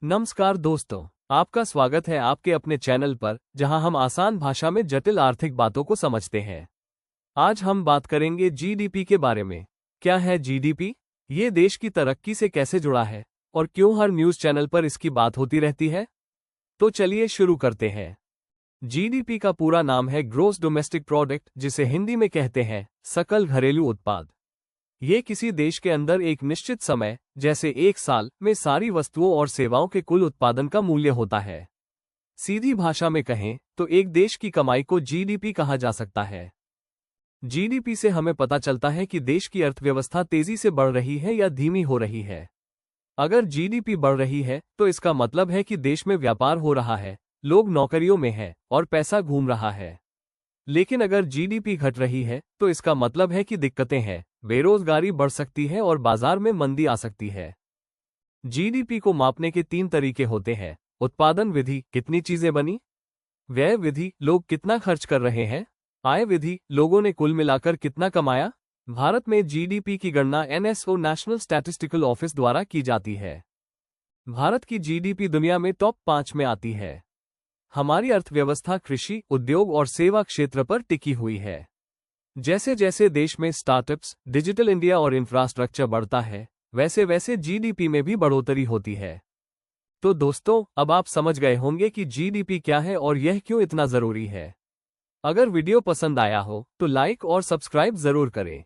नमस्कार दोस्तों, आपका स्वागत है आपके अपने चैनल पर जहां हम आसान भाषा में जटिल आर्थिक बातों को समझते हैं। आज हम बात करेंगे जीडीपी के बारे में। क्या है जीडीपी? ये देश की तरक्की से कैसे जुड़ा है और क्यों हर न्यूज़ चैनल पर इसकी बात होती रहती है? तो चलिए शुरू करते हैं। जीडीपी का पूरा नाम है ग्रॉस डोमेस्टिक प्रोडक्ट, जिसे हिंदी में कहते हैं सकल घरेलू उत्पाद। ये किसी देश के अंदर एक निश्चित समय, जैसे एक साल, में सारी वस्तुओं और सेवाओं के कुल उत्पादन का मूल्य होता है। सीधी भाषा में कहें तो एक देश की कमाई को जीडीपी कहा जा सकता है। जीडीपी से हमें पता चलता है कि देश की अर्थव्यवस्था तेजी से बढ़ रही है या धीमी हो रही है। अगर जीडीपी बढ़ रही है तो इसका मतलब है कि देश में व्यापार हो रहा है, लोग नौकरियों में हैं और पैसा घूम रहा है। लेकिन अगर जीडीपी घट रही है तो इसका मतलब है कि दिक्कतें हैं, बेरोजगारी बढ़ सकती है और बाजार में मंदी आ सकती है। जीडीपी को मापने के 3 तरीके होते हैं। उत्पादन विधि, कितनी चीजें बनी। व्यय विधि, लोग कितना खर्च कर रहे हैं। आय विधि, लोगों ने कुल मिलाकर कितना कमाया। भारत में जीडीपी की गणना एनएसओ नेशनल स्टैटिस्टिकल ऑफिस द्वारा की जाती है। भारत की जीडीपी दुनिया में टॉप 5 में आती है। हमारी अर्थव्यवस्था कृषि, उद्योग और सेवा क्षेत्र पर टिकी हुई है। जैसे जैसे देश में स्टार्टअप्स, डिजिटल इंडिया और इंफ्रास्ट्रक्चर बढ़ता है, वैसे वैसे जीडीपी में भी बढ़ोतरी होती है। तो दोस्तों, अब आप समझ गए होंगे कि जीडीपी क्या है और यह क्यों इतना जरूरी है। अगर वीडियो पसंद आया हो तो लाइक और सब्सक्राइब जरूर करें।